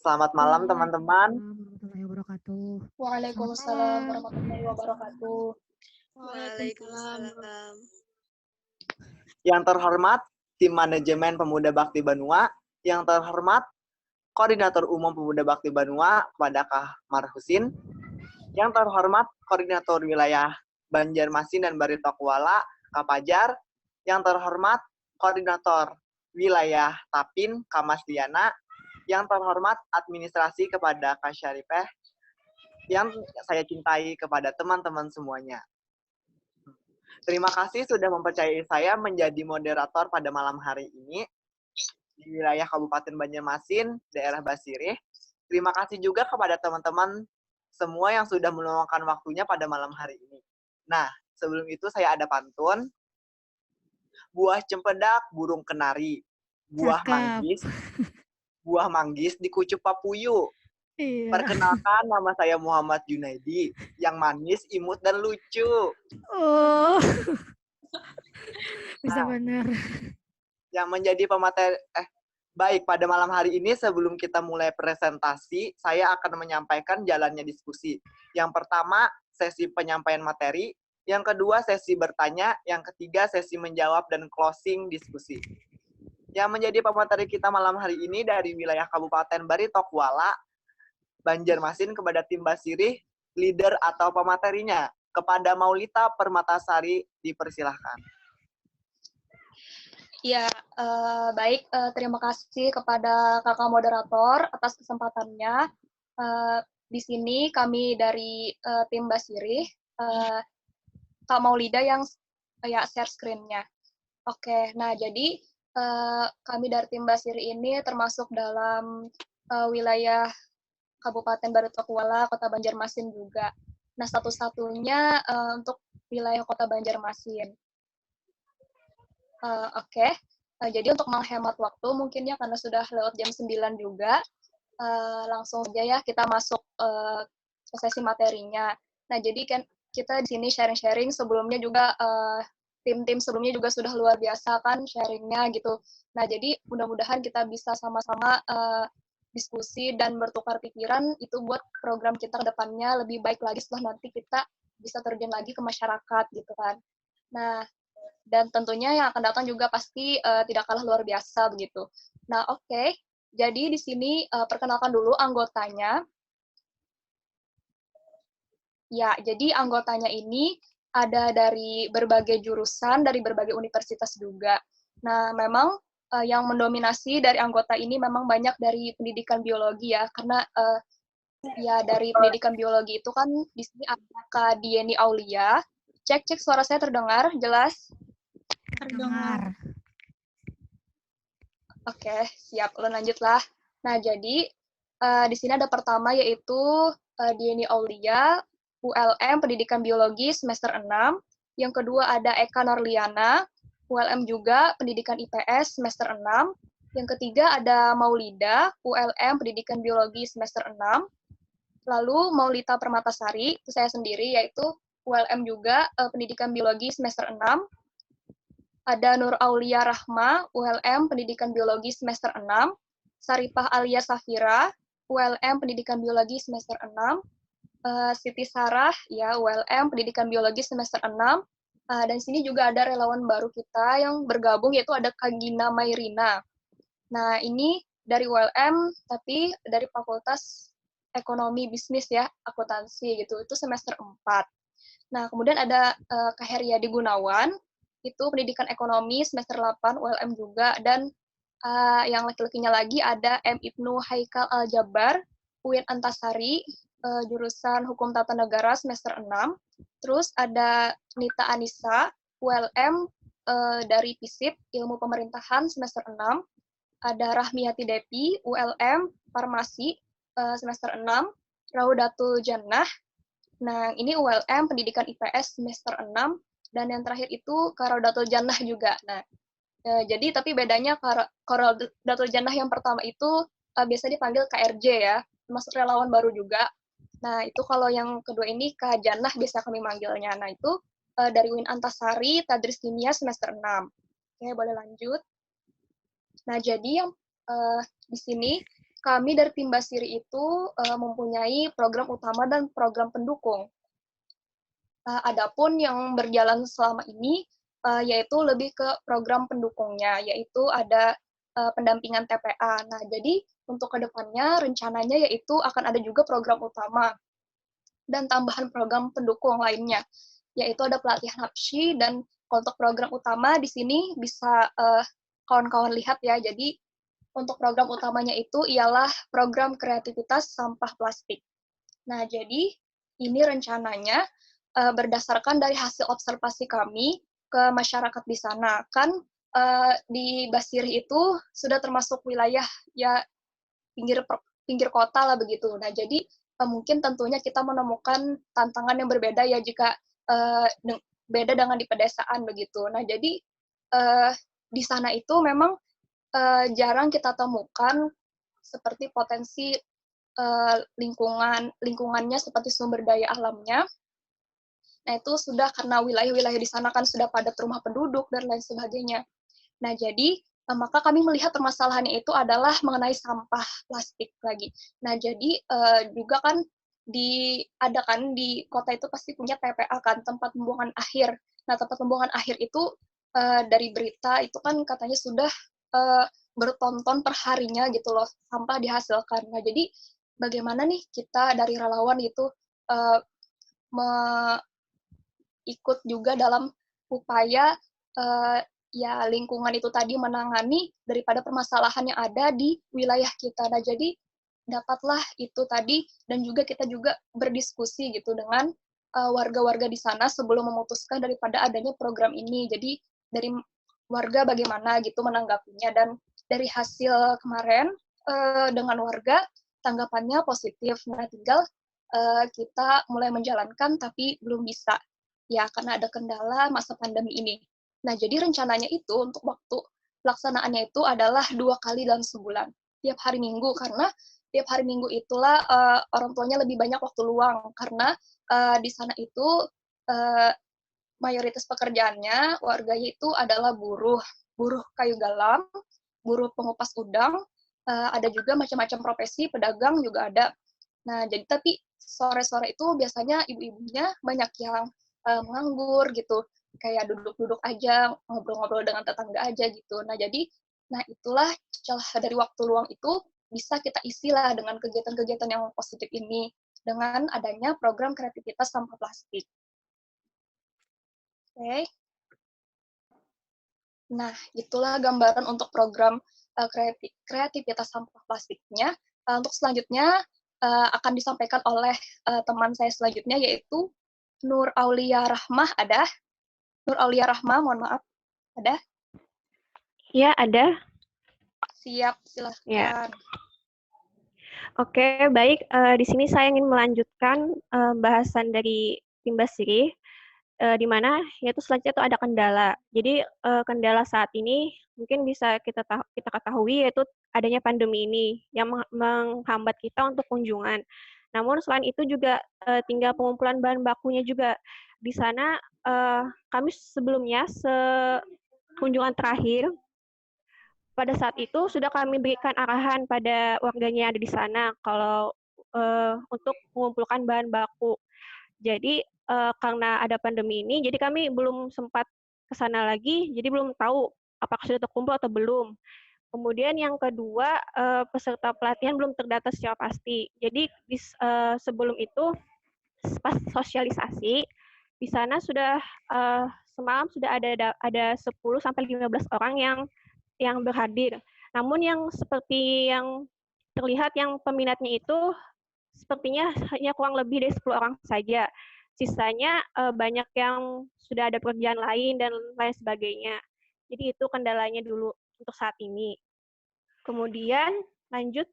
Selamat malam teman-teman. Warahmatullahi wabarakatuh. Waalaikumsalam warahmatullahi wabarakatuh. Waalaikumsalam. Yang terhormat Tim Manajemen Pemuda Bakti Banua, yang terhormat Koordinator Umum Pemuda Bakti Banua kepada Kak Marhusin, yang terhormat Koordinator Wilayah Banjarmasin dan Barito Kuala Kak Pajar, yang terhormat Koordinator Wilayah Tapin Kak Mas Diana, yang terhormat administrasi kepada Kak Syarifeh, yang saya cintai kepada teman-teman semuanya. Terima kasih sudah mempercayai saya menjadi moderator pada malam hari ini di wilayah Kabupaten Banjarmasin, daerah Basirih. Terima kasih juga kepada teman-teman semua yang sudah meluangkan waktunya pada malam hari ini. Nah, sebelum itu saya ada pantun. Buah cempedak, burung kenari. Buah manggis di kucup papuyu. Iya. Perkenalkan, nama saya Muhammad Junaidi, yang manis, imut, dan lucu. Oh, bisa benar. Yang menjadi pemateri, baik, pada malam hari ini sebelum kita mulai presentasi, saya akan menyampaikan jalannya diskusi. Yang pertama, sesi penyampaian materi. Yang kedua, sesi bertanya. Yang ketiga, sesi menjawab dan closing diskusi. Yang menjadi pemateri kita malam hari ini dari wilayah Kabupaten Barito Kuala, Banjarmasin kepada tim Basirih, leader atau pematerinya. Kepada Maulita Permatasari, dipersilahkan. Ya, baik. Terima kasih kepada kakak moderator atas kesempatannya. Di sini kami dari tim Basirih, Kak Maulida yang share screen-nya. Oke, nah jadi kami dari tim Basirih ini termasuk dalam wilayah Kabupaten Barito Kuala, Kota Banjarmasin juga. Nah, satu-satunya untuk wilayah Kota Banjarmasin. Oke. Jadi untuk menghemat waktu mungkin ya karena sudah lewat jam 9 juga, langsung saja ya kita masuk ke sesi materinya. Nah, jadi kan kita di sini sharing-sharing, sebelumnya juga tim-tim sebelumnya juga sudah luar biasa kan sharingnya gitu. Nah, jadi mudah-mudahan kita bisa sama-sama diskusi dan bertukar pikiran itu buat program kita ke depannya lebih baik lagi setelah nanti kita bisa terjun lagi ke masyarakat gitu kan. Nah, dan tentunya yang akan datang juga pasti tidak kalah luar biasa begitu. Nah, oke. Jadi di sini perkenalkan dulu anggotanya. Ya, jadi anggotanya ini ada dari berbagai jurusan, dari berbagai universitas juga. Nah, memang yang mendominasi dari anggota ini memang banyak dari pendidikan biologi ya, karena ya dari pendidikan biologi itu kan di sini ada Kak Dieni Aulia. Cek suara saya terdengar jelas? Terdengar. Oke, siap. Lalu lanjutlah. Nah, jadi di sini ada pertama yaitu Dieni Aulia, ULM Pendidikan Biologi semester 6. Yang kedua ada Eka Norliana, ULM juga Pendidikan IPS semester 6. Yang ketiga ada Maulida, ULM Pendidikan Biologi semester 6. Lalu Maulita Permatasari, itu saya sendiri, yaitu ULM juga Pendidikan Biologi semester 6. Ada Nur Aulia Rahma, ULM Pendidikan Biologi semester 6. Saripah Alia Safira, ULM Pendidikan Biologi semester 6. Siti Sarah, ya ULM Pendidikan Biologi semester 6. Dan sini juga ada relawan baru kita yang bergabung, yaitu ada Kak Gina Mairina. Nah, ini dari ULM, tapi dari Fakultas Ekonomi Bisnis ya, akuntansi gitu, itu semester 4. Nah, kemudian ada Kak Heriadi Gunawan, itu pendidikan ekonomi semester 8, ULM juga, dan yang laki-lakinya lagi ada M. Ibnu Haikal Al-Jabbar, UIN Antasari, jurusan Hukum Tata Negara semester 6. Terus ada Nita Anissa, ULM dari FISIP, Ilmu Pemerintahan semester 6. Ada Rahmiyati Depi, ULM Farmasi semester 6. Raudatul Jannah, nah ini ULM Pendidikan IPS semester 6. Dan yang terakhir itu Karaudatul Jannah juga. Nah, jadi tapi bedanya Karaudatul Jannah yang pertama itu biasa dipanggil KRJ ya, termasuk relawan baru juga. Nah, itu kalau yang kedua ini Kak Jannah biasa kami manggilnya. Nah, itu dari UIN Antasari, Tadris Kimia semester 6. Oke, boleh lanjut. Nah, jadi yang di sini kami dari tim Basiri itu mempunyai program utama dan program pendukung. Adapun yang berjalan selama ini yaitu lebih ke program pendukungnya, yaitu ada pendampingan TPA. Nah, jadi untuk kedepannya rencananya yaitu akan ada juga program utama dan tambahan program pendukung lainnya, yaitu ada pelatihan Hapsi, dan untuk program utama di sini bisa kawan-kawan lihat ya. Jadi untuk program utamanya itu ialah program kreativitas sampah plastik. Nah, jadi ini rencananya berdasarkan dari hasil observasi kami ke masyarakat di sana. Kan di Basiri itu sudah termasuk wilayah ya pinggir kota lah begitu. Nah, jadi mungkin tentunya kita menemukan tantangan yang berbeda ya jika beda dengan di pedesaan begitu. Nah, jadi di sana itu memang jarang kita temukan seperti potensi lingkungannya seperti sumber daya alamnya. Nah, itu sudah karena wilayah-wilayah di sana kan sudah padat rumah penduduk dan lain sebagainya. Nah, jadi maka kami melihat permasalahannya itu adalah mengenai sampah plastik lagi. Nah, jadi juga kan ada kan di kota itu pasti punya TPA kan, tempat pembuangan akhir. Nah, tempat pembuangan akhir itu dari berita itu kan katanya sudah bertonton per harinya gitu loh sampah dihasilkan. Nah, jadi bagaimana nih kita dari relawan itu ikut juga dalam upaya ya lingkungan itu tadi menangani daripada permasalahan yang ada di wilayah kita. Nah, jadi dapatlah itu tadi, dan juga kita juga berdiskusi gitu dengan warga-warga di sana sebelum memutuskan daripada adanya program ini. Jadi dari warga bagaimana gitu menanggapinya, dan dari hasil kemarin dengan warga tanggapannya positif. Nah, tinggal kita mulai menjalankan tapi belum bisa ya karena ada kendala masa pandemi ini. Nah, jadi rencananya itu untuk waktu pelaksanaannya itu adalah 2 kali dalam sebulan, tiap hari Minggu, karena tiap hari Minggu itulah orang tuanya lebih banyak waktu luang, karena di sana itu mayoritas pekerjaannya warganya itu adalah buruh kayu galam, buruh pengupas udang, ada juga macam-macam profesi, pedagang juga ada. Nah, jadi tapi sore-sore itu biasanya ibu-ibunya banyak yang menganggur gitu, kayak duduk-duduk aja, ngobrol-ngobrol dengan tetangga aja gitu. Nah itulah celah dari waktu luang itu bisa kita isilah dengan kegiatan-kegiatan yang positif ini, dengan adanya program kreativitas sampah plastik. Oke. Nah, itulah gambaran untuk program kreativitas sampah plastiknya. Untuk selanjutnya akan disampaikan oleh teman saya selanjutnya, yaitu Nur Aulia Rahmah. Ada? Nur Aulia Rahmah, mohon maaf. Ada? Ya, ada. Siap, silahkan. Ya. Oke, baik. Di sini saya ingin melanjutkan bahasan dari tim Basiri, di mana yaitu selanjutnya itu ada kendala. Jadi kendala saat ini mungkin bisa kita ketahui yaitu adanya pandemi ini yang menghambat kita untuk kunjungan. Namun selain itu juga tinggal pengumpulan bahan bakunya juga. Di sana kami sebelumnya kunjungan terakhir pada saat itu sudah kami berikan arahan pada warganya yang ada di sana kalau untuk mengumpulkan bahan baku. Jadi karena ada pandemi ini, jadi kami belum sempat ke sana lagi, jadi belum tahu apakah sudah terkumpul atau belum. Kemudian yang kedua, peserta pelatihan belum terdata secara pasti. Jadi sebelum itu pas sosialisasi di sana sudah semalam sudah ada 10 sampai 15 orang yang berhadir. Namun yang seperti yang terlihat yang peminatnya itu sepertinya hanya kurang lebih dari 10 orang saja. Sisanya banyak yang sudah ada pekerjaan lain dan lain sebagainya. Jadi itu kendalanya dulu untuk saat ini. Kemudian lanjut.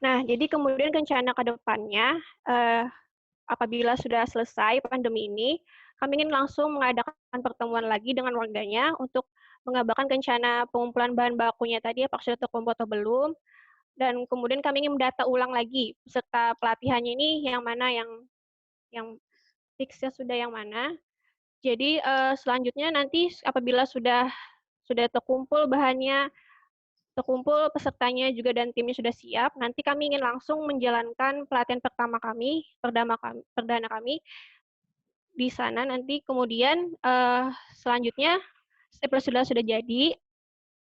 Nah, jadi kemudian rencana ke depannya, apabila sudah selesai pandemi ini, kami ingin langsung mengadakan pertemuan lagi dengan warganya untuk mengabarkan rencana pengumpulan bahan bakunya tadi, apakah sudah terkumpul atau belum, dan kemudian kami ingin mendata ulang lagi peserta pelatihannya ini yang mana yang fixnya sudah yang mana. Jadi selanjutnya nanti apabila sudah sudah terkumpul bahannya, terkumpul pesertanya juga dan timnya sudah siap, nanti kami ingin langsung menjalankan pelatihan perdana kami di sana. Nanti kemudian selanjutnya setelah sudah jadi,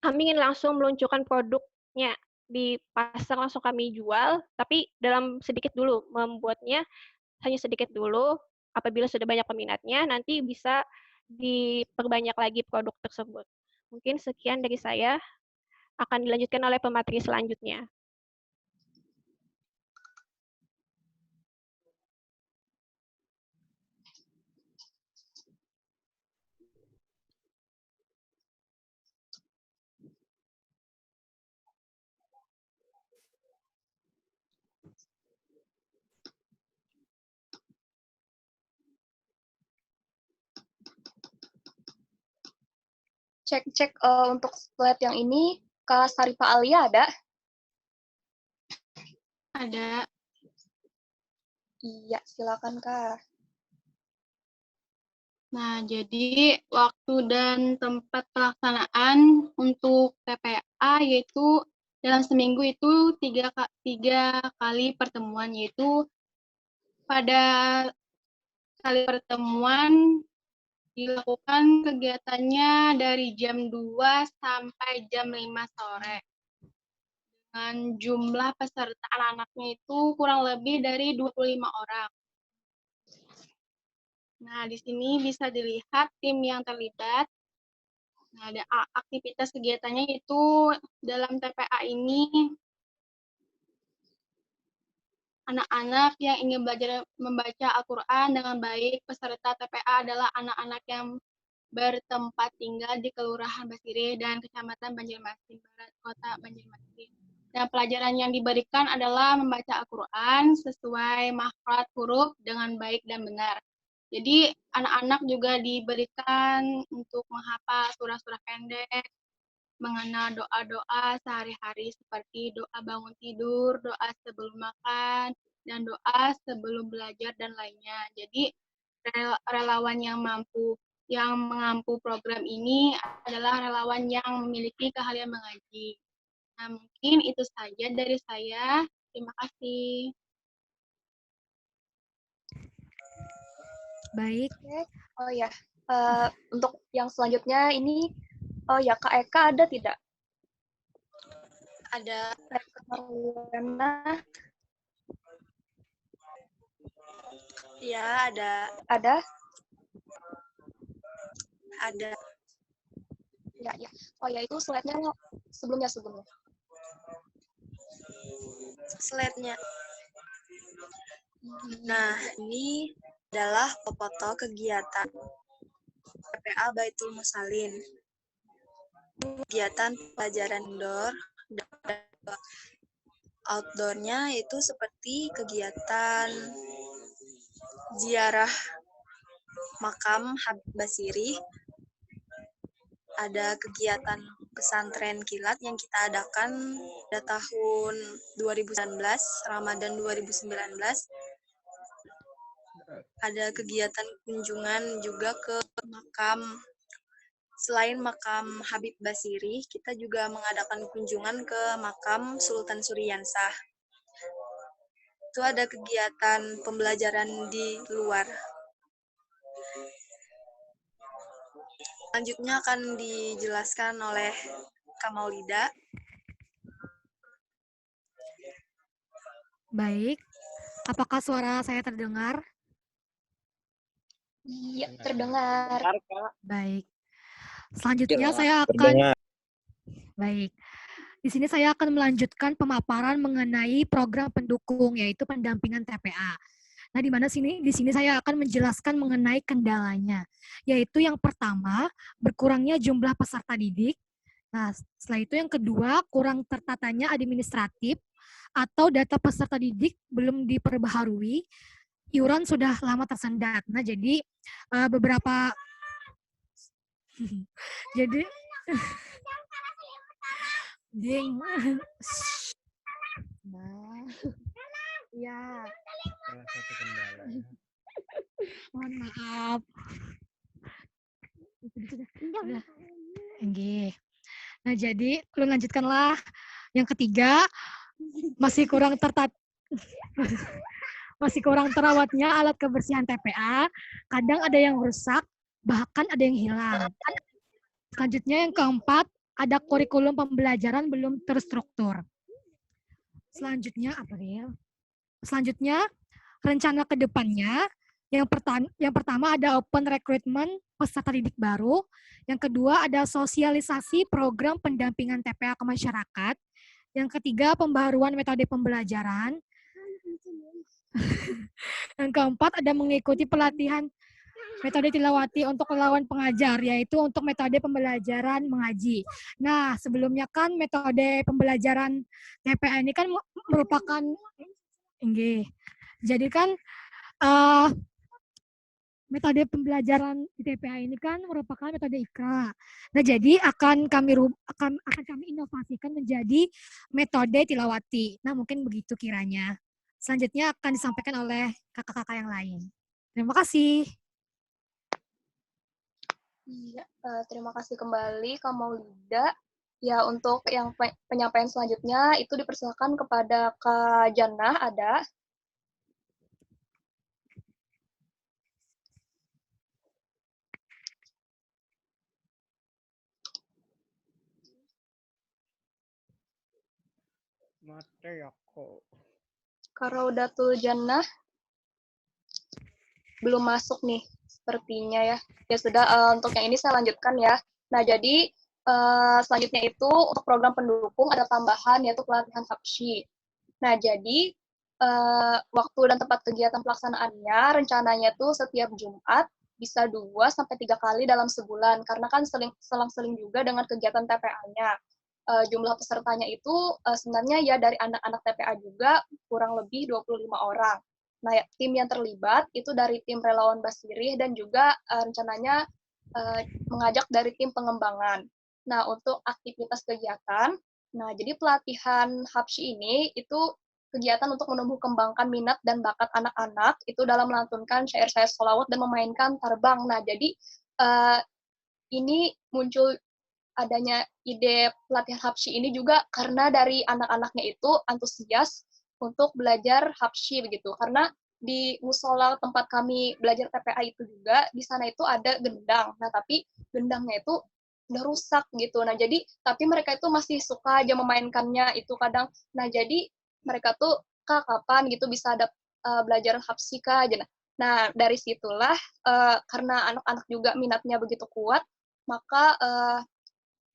kami ingin langsung meluncurkan produknya di pasar, langsung kami jual, tapi dalam sedikit dulu, membuatnya hanya sedikit dulu. Apabila sudah banyak peminatnya, nanti bisa diperbanyak lagi produk tersebut. Mungkin sekian dari saya, akan dilanjutkan oleh pemateri selanjutnya. Cek untuk slide yang ini, Kak Sarifa Alia ada? Ada. Iya, silakan Kak. Nah, jadi waktu dan tempat pelaksanaan untuk TPA yaitu dalam seminggu itu tiga kali pertemuan, yaitu pada kali pertemuan dilakukan kegiatannya dari jam 2 sampai jam 5 sore. Dengan jumlah peserta anak-anaknya itu kurang lebih dari 25 orang. Nah, di sini bisa dilihat tim yang terlibat. Nah, ada aktivitas kegiatannya itu dalam TPA ini, anak-anak yang ingin belajar membaca Al-Quran dengan baik. Peserta TPA adalah anak-anak yang bertempat tinggal di Kelurahan Basire dan Kecamatan Banjarmasin Barat, Kota Banjarmasin. Dan pelajaran yang diberikan adalah membaca Al-Quran sesuai makhraj huruf dengan baik dan benar. Jadi anak-anak juga diberikan untuk menghafal surah-surah pendek, mengenal doa-doa sehari-hari seperti doa bangun tidur, doa sebelum makan, dan doa sebelum belajar dan lainnya. Jadi relawan yang mengampu program ini adalah relawan yang memiliki keahlian mengaji. Nah, mungkin itu saja dari saya. Terima kasih. Baik. Oh ya, untuk yang selanjutnya ini, oh ya Kak Eka ada tidak? Ada. Ya, ada. Ada? Ada. Ya, ya. Oh ya, itu slide-nya sebelumnya. Slide-nya. Nah, ini adalah foto kegiatan TPA Baitul Musalin. Kegiatan pelajaran indoor dan outdoor-nya itu seperti kegiatan ziarah makam Habib Basiri, ada kegiatan pesantren kilat yang kita adakan pada tahun 2019, Ramadan 2019. Ada kegiatan kunjungan juga ke makam. Selain makam Habib Basiri, kita juga mengadakan kunjungan ke makam Sultan Suryansah. Itu ada kegiatan pembelajaran di luar. Selanjutnya akan dijelaskan oleh Kak Maulida. Baik. Apakah suara saya terdengar? Iya, terdengar. Baik. Selanjutnya saya akan Baik. Di sini saya akan melanjutkan pemaparan mengenai program pendukung, yaitu pendampingan TPA. Nah, di sini saya akan menjelaskan mengenai kendalanya, yaitu yang pertama, berkurangnya jumlah peserta didik. Nah, setelah itu yang kedua, kurang tertatanya administratif atau data peserta didik belum diperbaharui, iuran sudah lama tersendat. Nah, jadi beberapa jadi ding. Nah, ya. Salah satu kendala. Mohon maaf. Sudah. Nggih. Nah, jadi lu lanjutkanlah. Yang ketiga, masih kurang masih kurang terawatnya alat kebersihan TPA, kadang ada yang rusak, bahkan ada yang hilang. Selanjutnya yang keempat, ada kurikulum pembelajaran belum terstruktur. Selanjutnya apa ya? Selanjutnya rencana ke depannya, yang pertama ada open recruitment peserta didik baru, yang kedua ada sosialisasi program pendampingan TPA ke masyarakat, yang ketiga pembaharuan metode pembelajaran, yang keempat ada mengikuti pelatihan metode tilawati untuk relawan pengajar, yaitu untuk metode pembelajaran mengaji. Nah, sebelumnya kan metode pembelajaran TPA ini kan merupakan jadi kan metode pembelajaran di TPA ini kan merupakan metode IKRA. Nah, jadi akan kami inovasikan menjadi metode tilawati. Nah, mungkin begitu kiranya. Selanjutnya akan disampaikan oleh kakak-kakak yang lain. Terima kasih. Iya, terima kasih kembali Kak Maulida. Ya, untuk yang penyampaian selanjutnya itu dipersilakan kepada Kak Jannah, ada. Mate aku. Karaudatul Jannah belum masuk nih sepertinya ya. Ya sudah, untuk yang ini saya lanjutkan ya. Nah, jadi selanjutnya itu untuk program pendukung ada tambahan yaitu pelatihan Habsyi. Nah, jadi waktu dan tempat kegiatan pelaksanaannya rencananya tuh setiap Jumat bisa 2-3 kali dalam sebulan karena kan selang-seling juga dengan kegiatan TPA-nya. Jumlah pesertanya itu sebenarnya ya dari anak-anak TPA juga kurang lebih 25 orang. Nah, tim yang terlibat itu dari tim relawan Basirih dan juga rencananya mengajak dari tim pengembangan. Nah, untuk aktivitas kegiatan, nah jadi pelatihan Habsyi ini itu kegiatan untuk menumbuh kembangkan minat dan bakat anak-anak itu dalam melantunkan syair-syair sholawat dan memainkan tarbang. Nah, jadi ini muncul adanya ide pelatihan Habsyi ini juga karena dari anak-anaknya itu antusias untuk belajar Habsyi begitu. Karena di musola tempat kami belajar TPA itu juga di sana itu ada gendang. Nah, tapi gendangnya itu udah rusak gitu. Nah, jadi tapi mereka itu masih suka aja memainkannya itu kadang. Nah, jadi mereka tuh Kak kapan gitu bisa ada belajar Habsyi Kak aja. Nah, dari situlah karena anak-anak juga minatnya begitu kuat, maka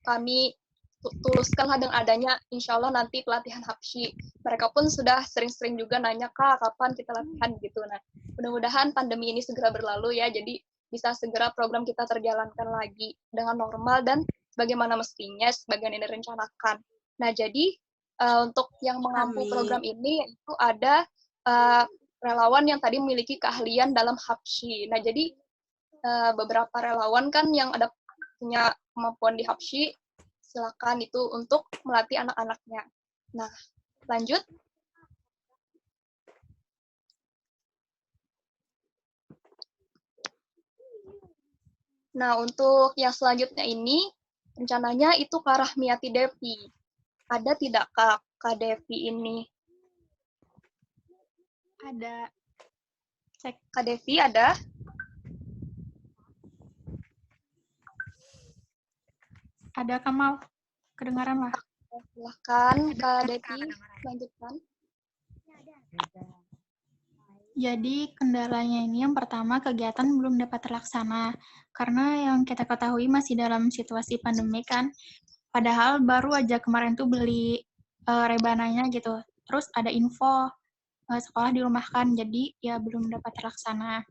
kami tuluskanlah dengan adanya insya Allah nanti pelatihan Habsyi. Mereka pun sudah sering-sering juga nanya, Kak, kapan kita latihan gitu. Nah, mudah-mudahan pandemi ini segera berlalu ya, jadi bisa segera program kita terjalankan lagi dengan normal dan bagaimana mestinya, sebagian ini rencanakan. Nah, jadi untuk yang mengampu program ini itu ada relawan yang tadi memiliki keahlian dalam Habsyi. Nah, jadi beberapa relawan kan yang ada punya kemampuan di Habsyi, silakan itu untuk melatih anak-anaknya. Nah, lanjut. Nah, untuk yang selanjutnya ini, rencananya itu Kak Rahmiati Devi. Ada tidak Kak Devi ini? Ada. Cek. Kak Devi ada? Ada Kamal. Kedengaran lah. Silahkan Kak Devi, lanjutkan. Jadi kendalanya ini yang pertama kegiatan belum dapat terlaksana karena yang kita ketahui masih dalam situasi pandemi kan. Padahal baru aja kemarin tuh beli rebananya gitu. Terus ada info sekolah dirumahkan jadi ya belum dapat terlaksana.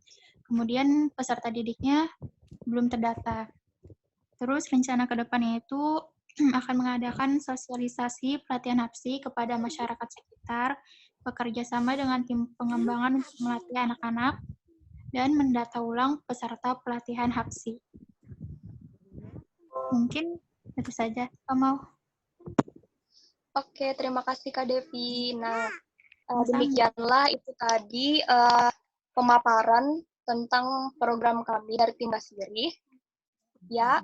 Kemudian peserta didiknya belum terdata. Terus rencana ke depannya itu akan mengadakan sosialisasi pelatihan Habsyi kepada masyarakat sekitar, bekerja sama dengan tim pengembangan untuk melatih anak-anak, dan mendata ulang peserta pelatihan Habsyi. Mungkin itu saja, Kamal. Oke, terima kasih Kak Devi. Nah, demikianlah itu tadi pemaparan tentang program kami dari tim Basirih. Ya,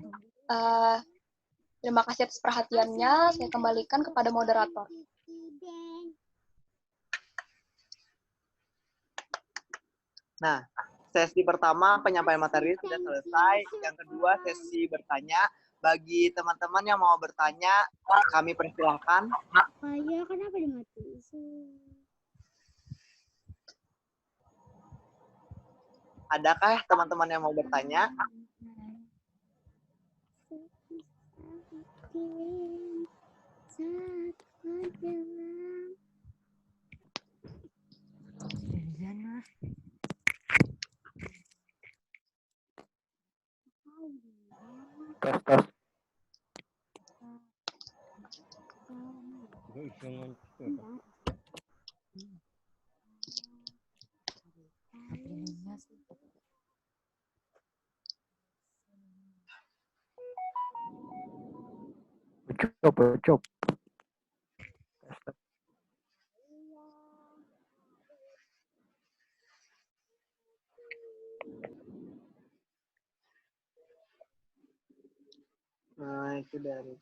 Terima kasih atas perhatiannya. Saya kembalikan kepada moderator. Nah, sesi pertama penyampaian materi sudah selesai. Yang kedua, sesi bertanya. Bagi teman-teman yang mau bertanya, kami persilahkan. Ya, kenapa dimatiin? Adakah teman-teman yang mau bertanya? Tes. Ucap. Nah, itu dari.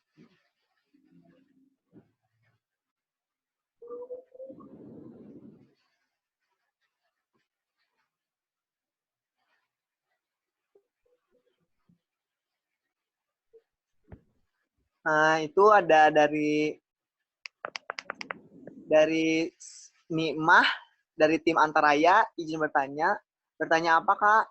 Nah, itu ada dari Nikmah, dari tim Antaraya, izin bertanya. Bertanya apa, Kak?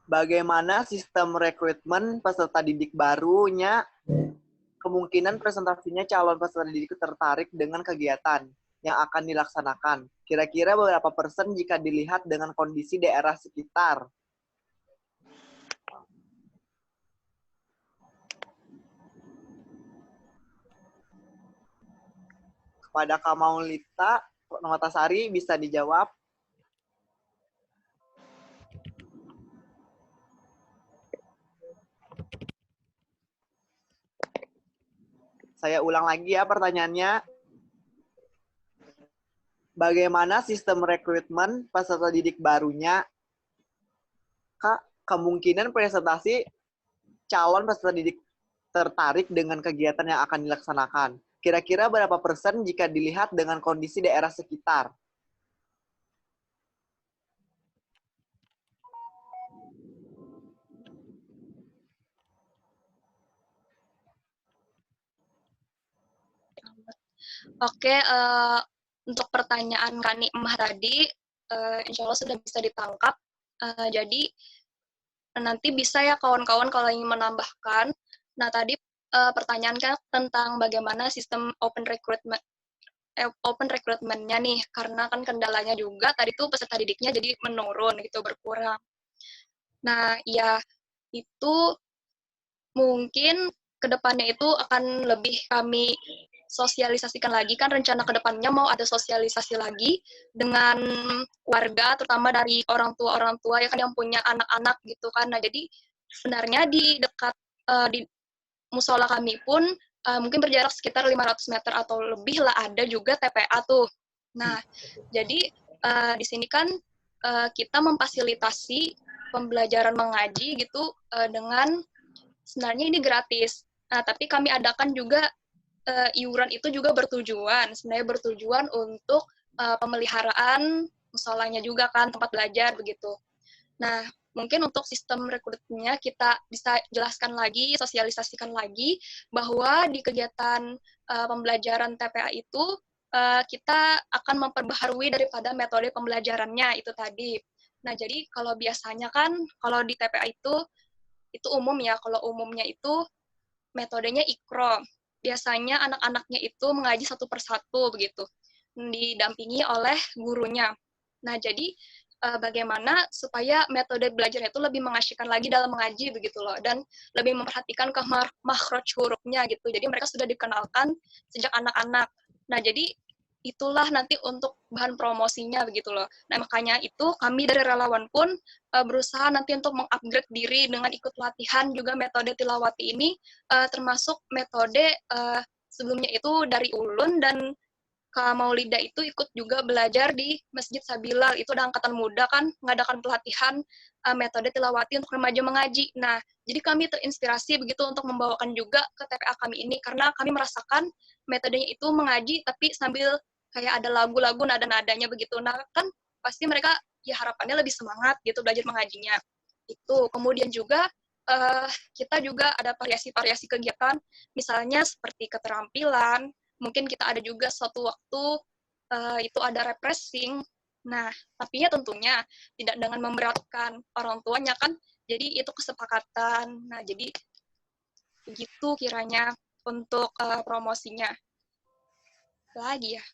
Bagaimana sistem rekrutmen peserta didik barunya? Kemungkinan presentasinya calon peserta didik tertarik dengan kegiatan yang akan dilaksanakan. Kira-kira berapa persen jika dilihat dengan kondisi daerah sekitar? Kepada Kak Maulita Notasari bisa dijawab. Saya ulang lagi ya pertanyaannya. Bagaimana sistem rekrutmen peserta didik barunya? Kak, kemungkinan presentasi calon peserta didik tertarik dengan kegiatan yang akan dilaksanakan. Kira-kira berapa persen jika dilihat dengan kondisi daerah sekitar? Oke, untuk pertanyaan Kak Nikmah tadi, insya Allah sudah bisa ditangkap. Jadi nanti bisa ya kawan-kawan kalau ingin menambahkan. Nah tadi pertanyaan kan tentang bagaimana sistem open recruitment-nya nih, karena kan kendalanya juga tadi tuh peserta didiknya jadi menurun gitu, berkurang. Nah ya itu mungkin kedepannya itu akan lebih kami sosialisasikan lagi, kan rencana kedepannya mau ada sosialisasi lagi dengan warga, terutama dari orang tua ya kan yang punya anak-anak gitu kan. Nah jadi sebenarnya di dekat di musola kami pun mungkin berjarak sekitar 500 meter atau lebih lah ada juga TPA tuh. Nah jadi di sini kan kita memfasilitasi pembelajaran mengaji gitu dengan sebenarnya ini gratis. Nah, tapi kami adakan juga iuran itu juga sebenarnya bertujuan untuk pemeliharaan musolanya juga kan, tempat belajar begitu. Nah, mungkin untuk sistem rekrutmennya kita bisa jelaskan lagi, sosialisasikan lagi, bahwa di kegiatan pembelajaran TPA itu kita akan memperbaharui daripada metode pembelajarannya itu tadi. Nah, jadi kalau biasanya kan, kalau di TPA itu umum ya, kalau umumnya itu metodenya ikro. Biasanya anak-anaknya itu mengaji satu persatu begitu, didampingi oleh gurunya. Nah, jadi bagaimana supaya metode belajarnya itu lebih mengasyikkan lagi dalam mengaji begitu loh, dan lebih memperhatikan ke makhraj hurufnya gitu. Jadi mereka sudah dikenalkan sejak anak-anak. Nah, jadi itulah nanti untuk bahan promosinya begitu loh. Nah, makanya itu kami dari relawan pun berusaha nanti untuk mengupgrade diri dengan ikut latihan juga metode tilawati ini, termasuk metode sebelumnya itu dari ulun, dan Kak Maulida itu ikut juga belajar di Masjid Sabilal, itu ada angkatan muda kan, mengadakan pelatihan metode tilawati untuk remaja mengaji. Nah, jadi kami terinspirasi begitu untuk membawakan juga ke TPA kami ini, karena kami merasakan metodenya itu mengaji, tapi sambil kayak ada lagu-lagu, nada-nadanya begitu. Nah, kan pasti mereka ya harapannya lebih semangat gitu belajar mengajinya. Itu. Kemudian juga kita juga ada variasi-variasi kegiatan, misalnya seperti keterampilan, mungkin kita ada juga suatu waktu itu ada refreshing. Nah, tapi ya tentunya tidak dengan memberatkan orang tuanya kan, jadi itu kesepakatan. Nah, jadi begitu kiranya untuk promosinya. Lagi ya.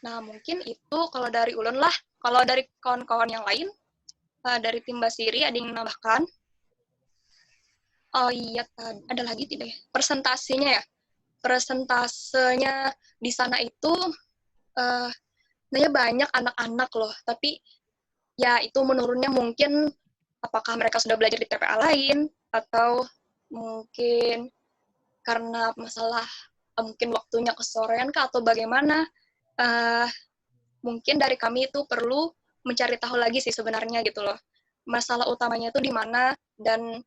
Nah, mungkin itu kalau dari Ulun lah. Kalau dari kawan-kawan yang lain, dari tim Basiri ada yang menambahkan? Oh iya, ada lagi tidak ya? Presentasinya ya? Persentasenya di sana itu sebenarnya banyak anak-anak loh, tapi ya itu menurunnya mungkin apakah mereka sudah belajar di TPA lain, atau mungkin karena masalah mungkin waktunya kesorean kah, atau bagaimana. Mungkin dari kami itu perlu mencari tahu lagi sih sebenarnya gitu loh. Masalah utamanya itu di mana, dan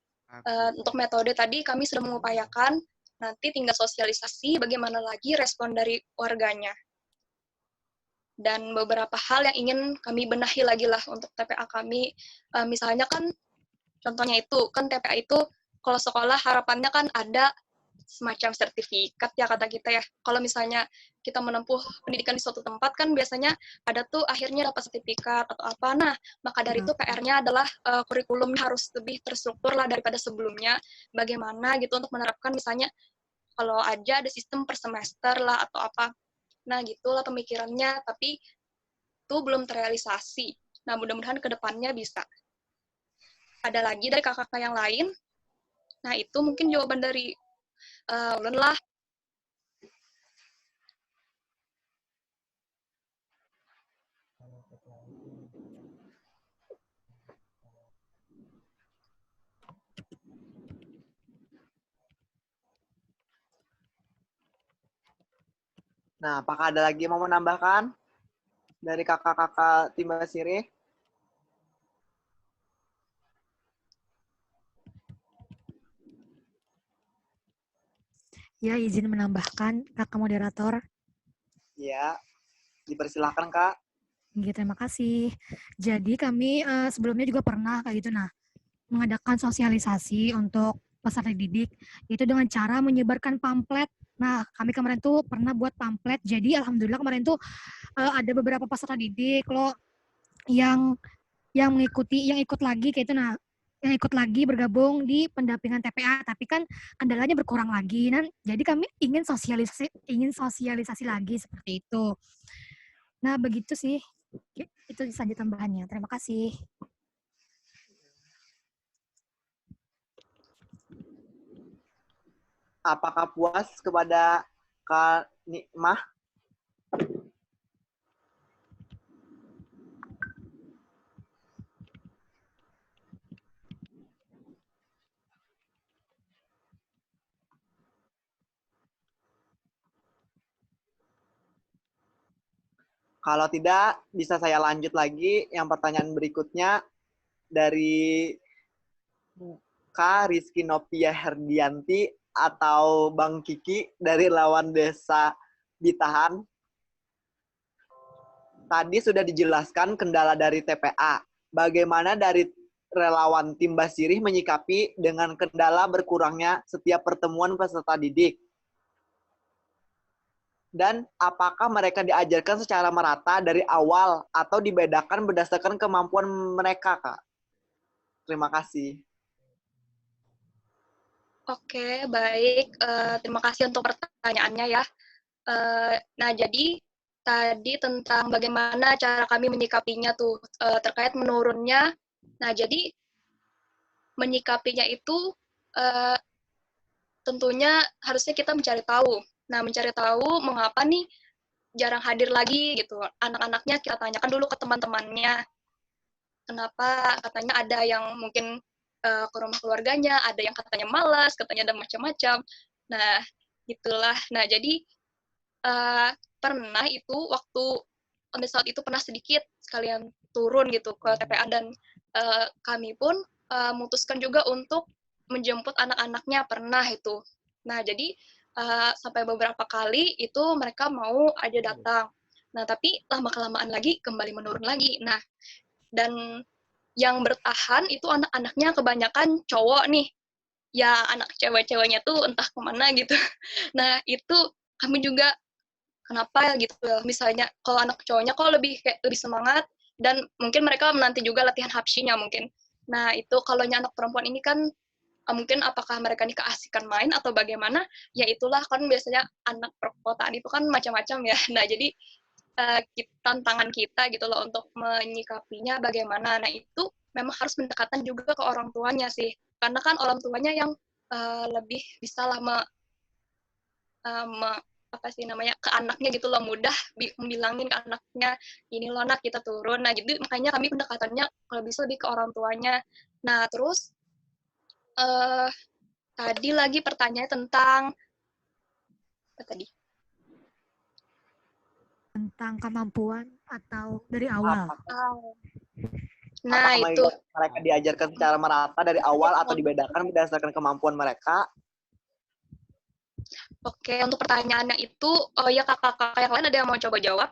untuk metode tadi kami sudah mengupayakan, nanti tinggal sosialisasi bagaimana lagi respon dari warganya. Dan beberapa hal yang ingin kami benahi lagi lah untuk TPA kami. Misalnya kan, contohnya itu, kan TPA itu kalau sekolah harapannya kan ada semacam sertifikat ya kata kita ya. Kalau misalnya kita menempuh pendidikan di suatu tempat kan biasanya ada tuh akhirnya dapat sertifikat atau apa. Nah, maka dari itu PR-nya adalah kurikulumnya harus lebih terstruktur lah daripada sebelumnya. Bagaimana gitu untuk menerapkan misalnya kalau aja ada sistem per semester lah atau apa. Nah, gitulah pemikirannya, tapi itu belum terrealisasi. Nah, mudah-mudahan ke depannya bisa. Ada lagi dari kakak-kakak yang lain? Nah, itu mungkin jawaban dari Ulun lah. Nah, apakah ada lagi yang mau menambahkan dari kakak-kakak tim Basiri? Ya, izin menambahkan, kakak moderator. Ya, dipersilahkan Kak. Terima kasih. Jadi kami sebelumnya juga pernah kayak gitu, mengadakan sosialisasi untuk peserta didik, itu dengan cara menyebarkan pamflet. Nah, kami kemarin tuh pernah buat pamflet, jadi alhamdulillah kemarin tuh ada beberapa peserta didik loh yang mengikuti, yang ikut lagi kayak itu, yang ikut lagi bergabung di pendampingan TPA, tapi kan kendalanya berkurang lagi. Nah, jadi kami ingin sosialisasi lagi seperti itu. Nah, begitu sih. Itu saja tambahannya. Terima kasih. Apakah puas kepada Kak Nikmah? Kalau tidak, bisa saya lanjut lagi. Yang pertanyaan berikutnya dari Kak Rizky Novia Herdianti atau Bang Kiki dari lawan desa Bitahan. Tadi sudah dijelaskan kendala dari TPA. Bagaimana dari relawan tim Basiri menyikapi dengan kendala berkurangnya setiap pertemuan peserta didik? Dan apakah mereka diajarkan secara merata dari awal atau dibedakan berdasarkan kemampuan mereka, Kak? Terima kasih. Oke, baik. Terima kasih untuk pertanyaannya ya. Nah, jadi tadi tentang bagaimana cara kami menyikapinya tuh terkait menurunnya. Nah, jadi menyikapinya itu tentunya harusnya kita mencari tahu. Nah, mencari tahu mengapa nih jarang hadir lagi gitu. Anak-anaknya kita tanyakan dulu ke teman-temannya. Kenapa katanya ada yang mungkin ke rumah keluarganya, ada yang katanya malas, katanya ada macam-macam. Nah, itulah. Nah, jadi pernah itu waktu on the saat itu pernah sedikit sekalian turun gitu ke TPA dan kami pun memutuskan juga untuk menjemput anak-anaknya pernah itu. Nah, jadi sampai beberapa kali itu mereka mau aja datang. Nah, tapi lama-kelamaan lagi kembali menurun lagi. Nah, dan yang bertahan itu anak-anaknya kebanyakan cowok nih. Ya, anak cewek-ceweknya tuh entah kemana gitu. Nah, itu kami juga kenapa ya gitu. Misalnya kalau anak cowoknya kok lebih semangat dan mungkin mereka menanti juga latihan habsyinya mungkin. Nah, itu kalau anak perempuan ini kan mungkin apakah mereka ini keasikan main atau bagaimana, ya itulah kan biasanya anak perkotaan itu kan macam-macam ya. Nah, jadi tantangan kita gitu loh untuk menyikapinya bagaimana. Nah, itu memang harus pendekatan juga ke orang tuanya sih. Karena kan orang tuanya yang lebih bisa lah apa sih namanya ke anaknya gitu loh, mudah bilangin ke anaknya ini loh anak kita turun. Nah, jadi makanya kami pendekatannya kalau bisa lebih ke orang tuanya. Nah, terus tadi lagi pertanyaannya tentang apa tadi? Tentang kemampuan atau dari awal. Nah, apakah itu mereka diajarkan secara merata dari awal atau dibedakan berdasarkan kemampuan mereka? Oke, untuk pertanyaannya itu, ya kakak-kakak yang lain ada yang mau coba jawab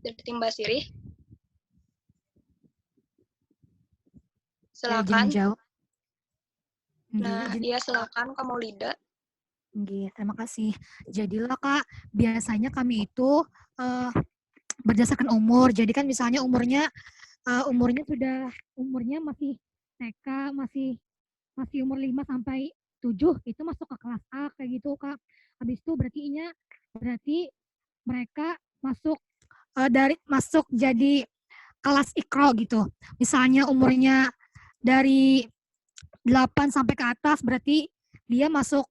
dari tim Basiri? Silakan. Jawab. Nah, iya silakan Kak Maulida. Terima kasih. Jadilah Kak, biasanya kami itu berdasarkan umur. Jadi kan misalnya umurnya masih TK, masih umur 5 sampai 7 itu masuk ke kelas A kayak gitu Kak. Habis itu berarti mereka masuk jadi kelas Iqra gitu. Misalnya umurnya dari 8 sampai ke atas berarti dia masuk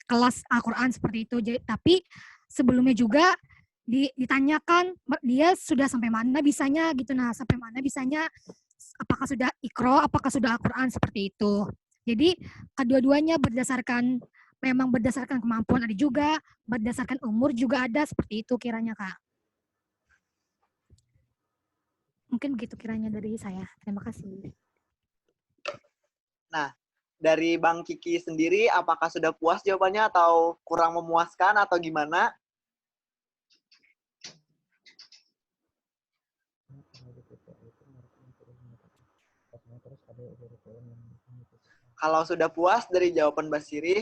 kelas Al-Qur'an seperti itu. Jadi, tapi sebelumnya juga ditanyakan dia sudah sampai mana bisanya gitu. Nah, sampai mana bisanya, apakah sudah Iqra, apakah sudah Al-Qur'an seperti itu. Jadi kedua-duanya memang berdasarkan kemampuan, ada juga berdasarkan umur juga ada, seperti itu kiranya Kak. Mungkin begitu kiranya dari saya. Terima kasih. Nah, dari Bang Kiki sendiri, apakah sudah puas jawabannya atau kurang memuaskan atau gimana? Kalau sudah puas dari jawaban Basiri,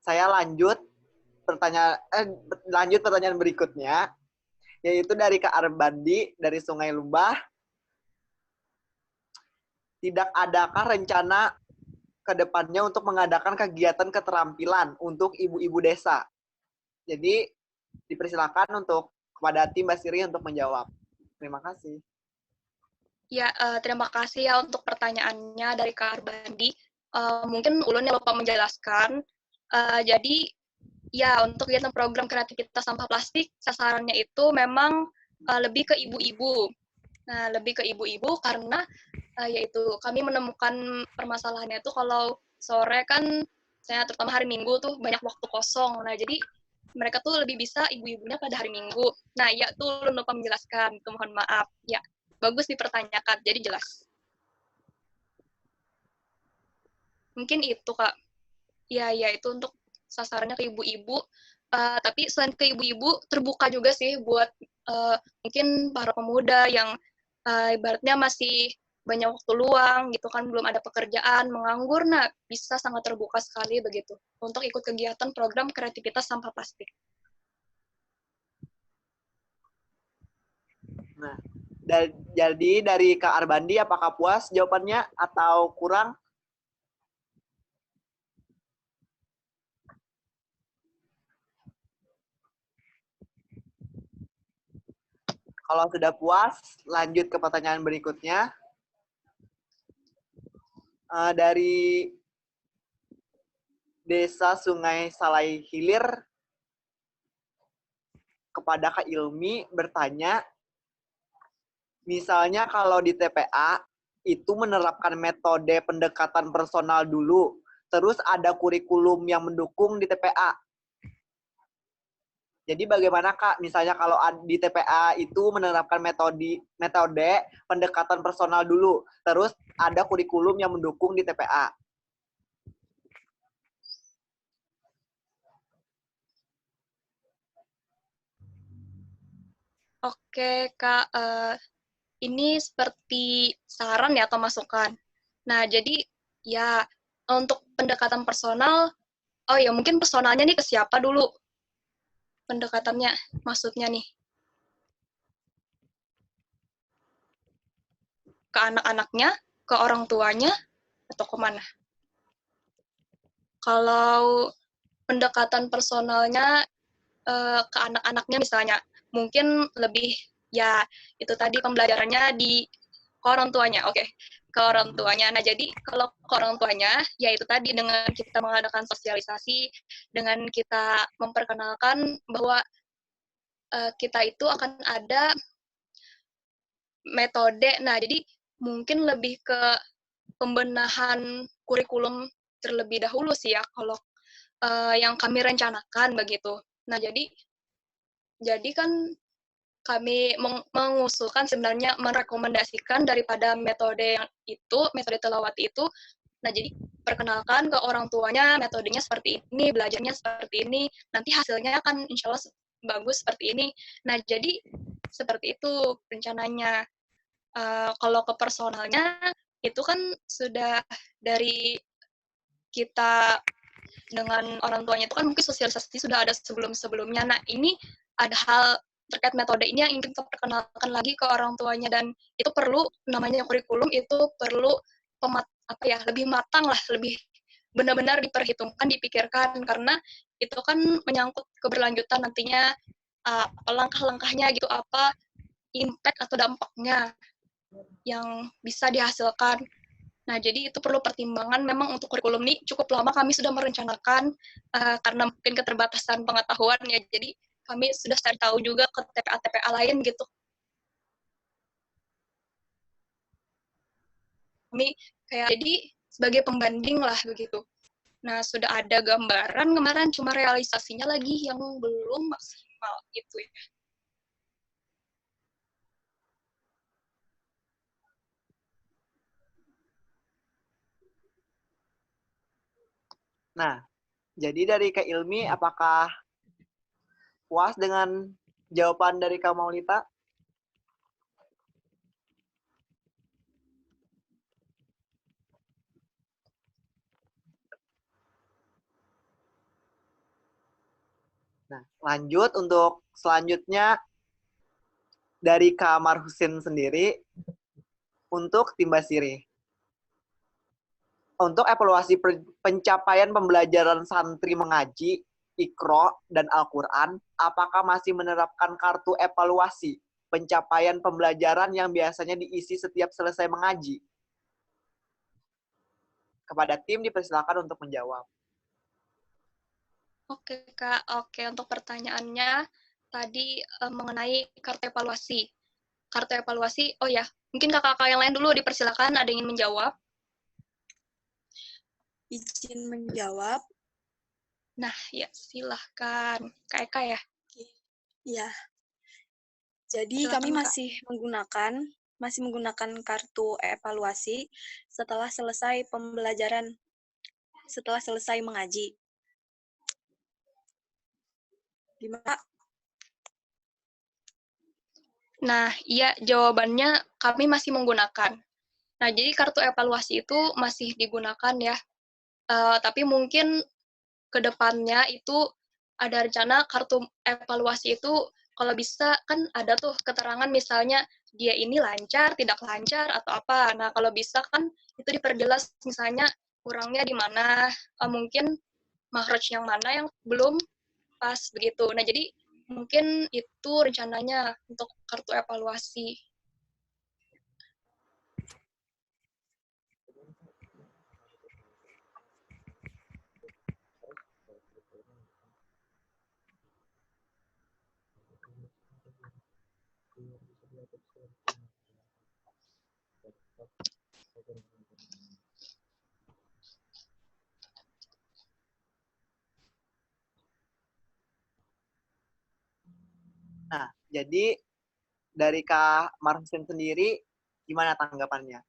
saya lanjut pertanyaan berikutnya, yaitu dari Kak Arbandi dari Sungai Lumbah. Tidak adakah rencana ke depannya untuk mengadakan kegiatan keterampilan untuk ibu-ibu desa? Jadi, dipersilakan untuk kepada tim Basiri untuk menjawab. Terima kasih. Ya, terima kasih ya untuk pertanyaannya dari Kak Arbandi. Mungkin Ulun yang lupa menjelaskan. Jadi, ya untuk kegiatan program kreativitas sampah plastik, sasarannya itu memang lebih ke ibu-ibu. Nah, lebih ke ibu-ibu karena yaitu kami menemukan permasalahannya itu kalau sore kan, saya terutama hari Minggu tuh banyak waktu kosong. Nah, jadi mereka tuh lebih bisa ibu-ibunya pada hari Minggu. Nah, ya tuh lupa menjelaskan, itu mohon maaf. Ya, bagus dipertanyakan, jadi jelas. Mungkin itu, Kak. Ya, itu untuk sasarannya ke ibu-ibu. Tapi selain ke ibu-ibu, terbuka juga sih buat mungkin para pemuda yang ibaratnya masih banyak waktu luang gitu kan, belum ada pekerjaan, menganggur, nah bisa sangat terbuka sekali begitu untuk ikut kegiatan program kreativitas sampah plastik. Nah, jadi dari Kak Arbandi, apakah puas jawabannya atau kurang? Kalau sudah puas, lanjut ke pertanyaan berikutnya. Dari Desa Sungai Salai Hilir kepada Kak Ilmi bertanya, misalnya kalau di TPA itu menerapkan metode pendekatan personal dulu, terus ada kurikulum yang mendukung di TPA. Jadi bagaimana Kak, misalnya kalau di TPA itu menerapkan metode pendekatan personal dulu, terus ada kurikulum yang mendukung di TPA. Oke, Kak. Ini seperti saran ya atau masukan. Nah, jadi ya untuk pendekatan personal, oh ya mungkin personalnya nih ke siapa dulu pendekatannya, maksudnya nih ke anak-anaknya, ke orang tuanya, atau kemana? Kalau pendekatan personalnya ke anak-anaknya misalnya, mungkin lebih ya itu tadi pembelajarannya ke orang tuanya, oke. Ke orang tuanya. Nah, jadi kalau ke orang tuanya, ya itu tadi dengan kita mengadakan sosialisasi, dengan kita memperkenalkan bahwa kita itu akan ada metode. Nah, jadi mungkin lebih ke pembenahan kurikulum terlebih dahulu sih ya, kalau yang kami rencanakan begitu. Nah, jadi kan kami mengusulkan sebenarnya merekomendasikan daripada metode yang itu, metode Telawati itu. Nah, jadi perkenalkan ke orang tuanya metodenya seperti ini, belajarnya seperti ini, nanti hasilnya akan insya Allah bagus seperti ini. Nah, jadi seperti itu rencananya. Kalau ke personalnya, itu kan sudah dari kita dengan orang tuanya itu kan mungkin sosialisasi sudah ada sebelum-sebelumnya. Nah, ini ada hal terkait metode ini yang ingin kita perkenalkan lagi ke orang tuanya, dan itu perlu namanya kurikulum itu perlu lebih matang lah, lebih benar-benar diperhitungkan, dipikirkan, karena itu kan menyangkut keberlanjutan nantinya, langkah-langkahnya gitu, apa impact atau dampaknya yang bisa dihasilkan. Nah, jadi itu perlu pertimbangan. Memang untuk kurikulum ini cukup lama kami sudah merencanakan, karena mungkin keterbatasan pengetahuan ya, jadi kami sudah cari tahu juga ke TPA-TPA lain gitu. Kami jadi sebagai pembanding lah begitu. Nah, sudah ada gambaran kemarin, cuma realisasinya lagi yang belum maksimal gitu ya. Nah, jadi dari Kak Ilmi, apakah puas dengan jawaban dari Kak Maulita? Nah, lanjut untuk selanjutnya dari Kak Marhusin sendiri untuk tim Basiri. Untuk evaluasi pencapaian pembelajaran santri mengaji, Iqra, dan Al-Quran, apakah masih menerapkan kartu evaluasi pencapaian pembelajaran yang biasanya diisi setiap selesai mengaji? Kepada tim dipersilakan untuk menjawab. Oke, Kak. Oke, untuk pertanyaannya tadi mengenai kartu evaluasi. Kartu evaluasi, oh ya, mungkin kakak-kakak yang lain dulu dipersilakan, ada yang ingin menjawab. Izin menjawab. Nah, ya silahkan. Kak Eka ya? Ya. Jadi Silakan, kami Kak. masih menggunakan kartu evaluasi setelah selesai pembelajaran, setelah selesai mengaji. Gimana? Nah, iya, jawabannya kami masih menggunakan. Nah, jadi kartu evaluasi itu masih digunakan ya. Tapi mungkin ke depannya itu ada rencana kartu evaluasi itu kalau bisa kan ada tuh keterangan misalnya dia ini lancar, tidak lancar, atau apa. Nah, kalau bisa kan itu diperjelas misalnya kurangnya di mana, mungkin makhraj yang mana yang belum pas begitu. Nah, jadi mungkin itu rencananya untuk kartu evaluasi. Jadi dari Kak Marhusin sendiri, gimana tanggapannya?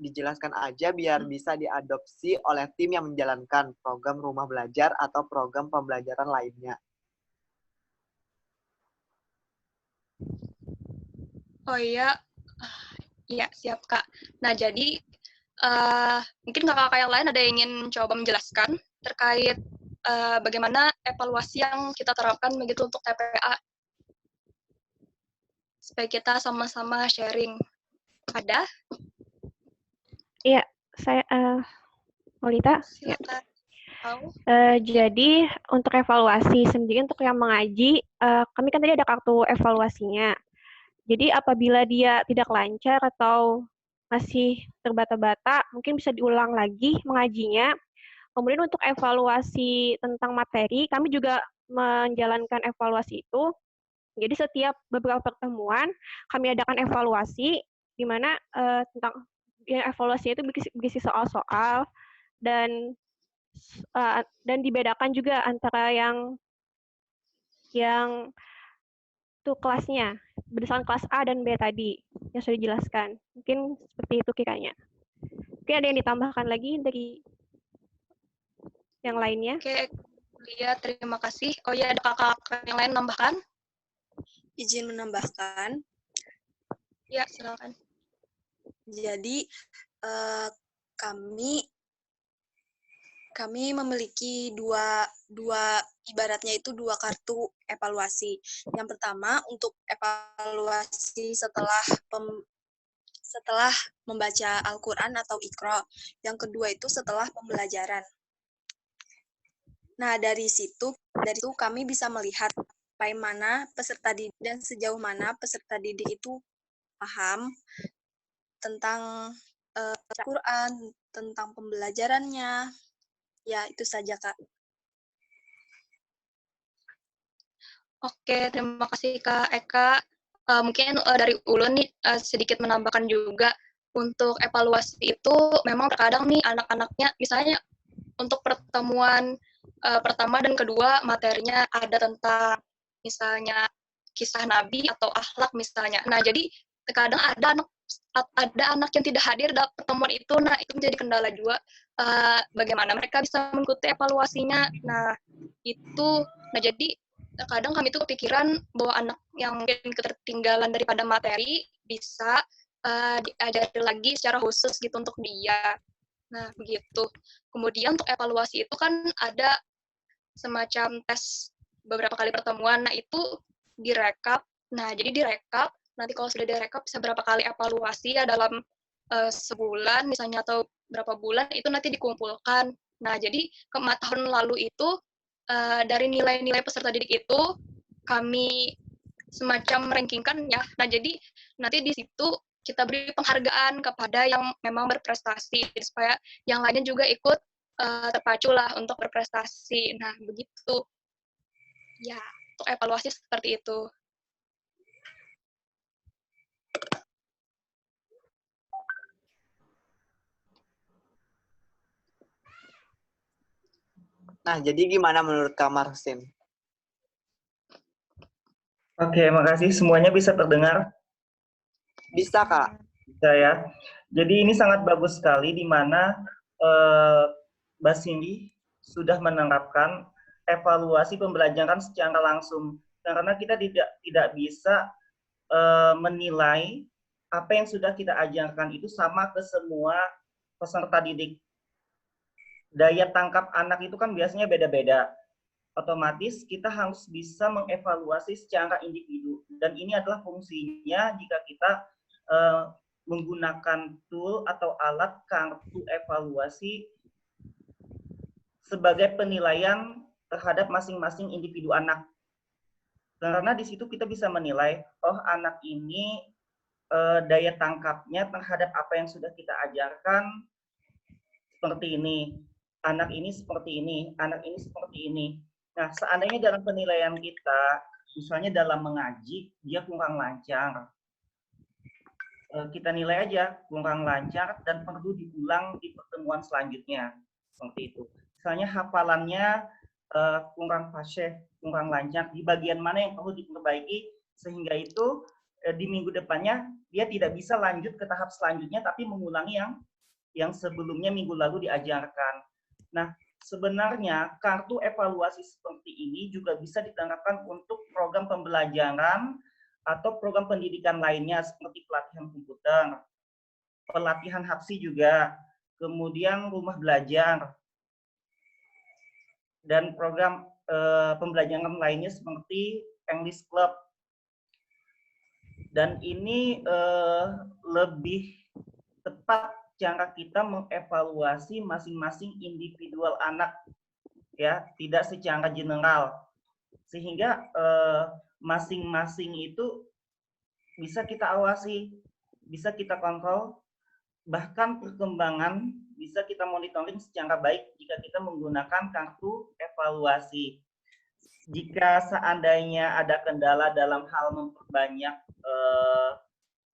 Dijelaskan aja biar bisa diadopsi oleh tim yang menjalankan program rumah belajar atau program pembelajaran lainnya. Oh iya, iya siap Kak. Nah jadi mungkin kakak-kakak yang lain ada yang ingin coba menjelaskan terkait bagaimana evaluasi yang kita terapkan begitu untuk TPA supaya kita sama-sama sharing. Ada? Iya, saya Molita. Ya. Silakan. Jadi untuk evaluasi sendiri untuk yang mengaji, kami kan tadi ada kartu evaluasinya. Jadi apabila dia tidak lancar atau masih terbata-bata, mungkin bisa diulang lagi mengajinya. Kemudian untuk evaluasi tentang materi, kami juga menjalankan evaluasi itu. Jadi setiap beberapa pertemuan kami adakan evaluasi, di mana tentang evaluasi itu berisi soal-soal dan dibedakan juga antara yang tuh kelasnya berdasarkan kelas A dan B tadi yang sudah dijelaskan. Mungkin seperti itu kiranya. Mungkin ada yang ditambahkan lagi dari yang lainnya? Oke, Lia, terima kasih. Oh ya, ada kakak yang lain menambahkan? Izin menambahkan. Ya, silakan. Jadi kami memiliki dua ibaratnya itu dua kartu evaluasi. Yang pertama untuk evaluasi setelah membaca Al-Quran atau Iqra. Yang kedua itu setelah pembelajaran. Nah, dari situ kami bisa melihat bagaimana peserta didik dan sejauh mana peserta didik itu paham tentang Al-Quran, tentang pembelajarannya. Ya, itu saja, Kak. Oke, terima kasih Kak Eka. Mungkin dari Ulun nih sedikit menambahkan juga untuk evaluasi itu memang terkadang nih anak-anaknya misalnya untuk pertemuan pertama dan kedua materinya ada tentang misalnya kisah Nabi atau akhlak misalnya. Nah, jadi terkadang ada anak yang tidak hadir dalam pertemuan itu. Nah, itu menjadi kendala juga bagaimana mereka bisa mengikuti evaluasinya. Nah, jadi terkadang kami itu kepikiran bahwa anak yang mungkin ketertinggalan daripada materi bisa diajari lagi secara khusus gitu untuk dia. Nah, begitu. Kemudian untuk evaluasi itu kan ada semacam tes beberapa kali pertemuan. Nah, itu direkap. Nah, jadi direkap. Nanti kalau sudah direkap bisa berapa kali evaluasi ya dalam sebulan misalnya atau berapa bulan itu nanti dikumpulkan. Nah, jadi tahun lalu itu dari nilai-nilai peserta didik itu kami semacam rankingkan ya. Nah, jadi nanti di situ kita beri penghargaan kepada yang memang berprestasi supaya yang lainnya juga ikut terpacu lah untuk berprestasi. Nah, begitu. Ya, untuk evaluasi seperti itu. Nah, jadi gimana menurut Kak Marhusin? Oke, makasih. Semuanya bisa terdengar? Bisa, Kak. Bisa ya. Jadi ini sangat bagus sekali di mana Mbak Cindy sudah menerapkan evaluasi pembelajaran secara langsung. Karena kita tidak bisa menilai apa yang sudah kita ajarkan itu sama ke semua peserta didik. Daya tangkap anak itu kan biasanya beda-beda. Otomatis kita harus bisa mengevaluasi secara individu. Dan ini adalah fungsinya jika kita menggunakan tool atau alat kartu evaluasi sebagai penilaian terhadap masing-masing individu anak. Karena di situ kita bisa menilai, oh anak ini daya tangkapnya terhadap apa yang sudah kita ajarkan seperti ini. Anak ini seperti ini, anak ini seperti ini. Nah, seandainya dalam penilaian kita, misalnya dalam mengaji, dia kurang lancar. kita nilai aja kurang lancar dan perlu diulang di pertemuan selanjutnya. Seperti itu. Misalnya hafalannya kurang fasih, kurang lancar, di bagian mana yang perlu diperbaiki, sehingga itu di minggu depannya dia tidak bisa lanjut ke tahap selanjutnya, tapi mengulangi yang sebelumnya minggu lalu diajarkan. Nah, sebenarnya kartu evaluasi seperti ini juga bisa diterapkan untuk program pembelajaran atau program pendidikan lainnya seperti pelatihan komputer, pelatihan hapsi juga, kemudian rumah belajar, dan program pembelajaran lainnya seperti English Club. Dan ini lebih tepat cara kita mengevaluasi masing-masing individual anak, ya, tidak secara general, sehingga masing-masing itu bisa kita awasi, bisa kita kontrol, bahkan perkembangan bisa kita monitoring secara baik jika kita menggunakan kartu evaluasi. Jika seandainya ada kendala dalam hal memperbanyak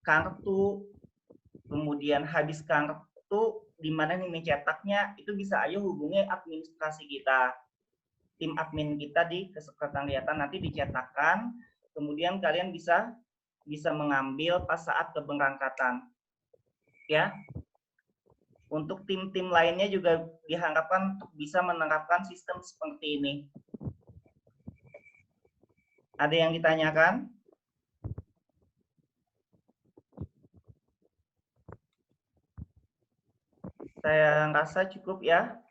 kartu, kemudian habis kartu, di mana nih mencetaknya, itu bisa ayo hubungi administrasi kita, tim admin kita di kesekretariatan, nanti dicetakkan, kemudian kalian bisa mengambil pas saat keberangkatan. Ya, untuk tim-tim lainnya juga diharapkan untuk bisa menerapkan sistem seperti ini. Ada yang ditanyakan? Saya rasa cukup ya.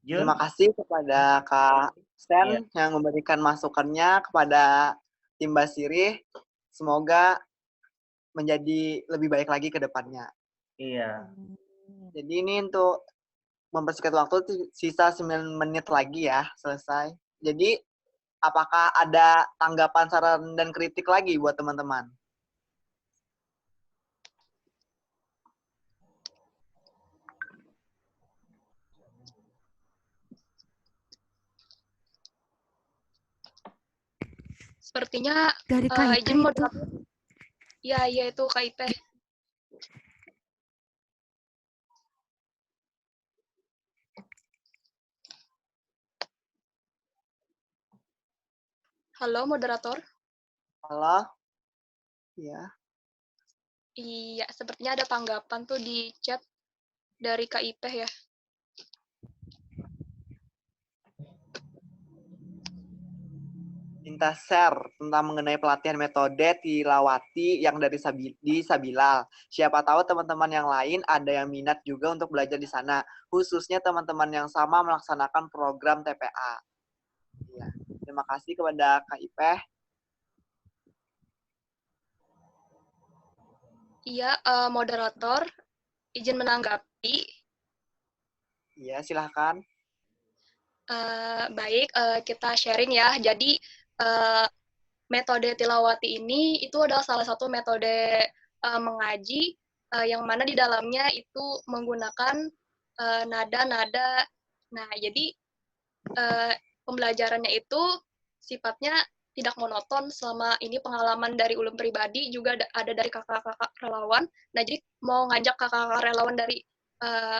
Terima kasih kepada Kak Sen yang memberikan masukannya kepada tim Basirih. Semoga menjadi lebih baik lagi ke depannya. Iya. Jadi ini untuk mempersingkat waktu, sisa 9 menit lagi ya selesai. Jadi apakah ada tanggapan, saran, dan kritik lagi buat teman-teman? Sepertinya dari KIP izin itu. Ya, itu KIP. Halo, moderator. Halo? Iya. Iya, sepertinya ada tanggapan tuh di chat dari KIP ya. Minta share tentang mengenai pelatihan metode tilawati yang dari di Sabilal. Siapa tahu teman-teman yang lain ada yang minat juga untuk belajar di sana, khususnya teman-teman yang sama melaksanakan program TPA. Ya, terima kasih kepada KIP. Iya, moderator, izin menanggapi. Iya, silahkan. Baik, kita sharing ya. Jadi, metode tilawati ini itu adalah salah satu metode mengaji yang mana di dalamnya itu menggunakan nada-nada. Nah, jadi pembelajarannya itu sifatnya tidak monoton. Selama ini pengalaman dari ulum pribadi juga ada dari kakak-kakak relawan. Nah, jadi mau ngajak kakak-kakak relawan dari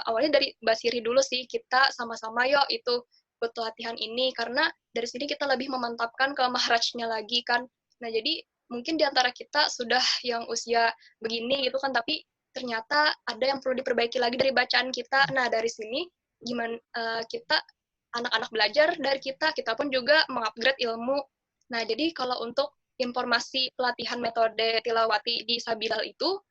awalnya dari Basiri dulu sih, kita sama-sama yuk itu buat latihan ini, karena dari sini kita lebih memantapkan ke mahrajnya lagi kan. Nah, jadi mungkin di antara kita sudah yang usia begini gitu kan, tapi ternyata ada yang perlu diperbaiki lagi dari bacaan kita. Nah, dari sini gimana kita anak-anak belajar dari kita pun juga mengupgrade ilmu. Nah, jadi kalau untuk informasi pelatihan metode tilawati di Sabilal itu,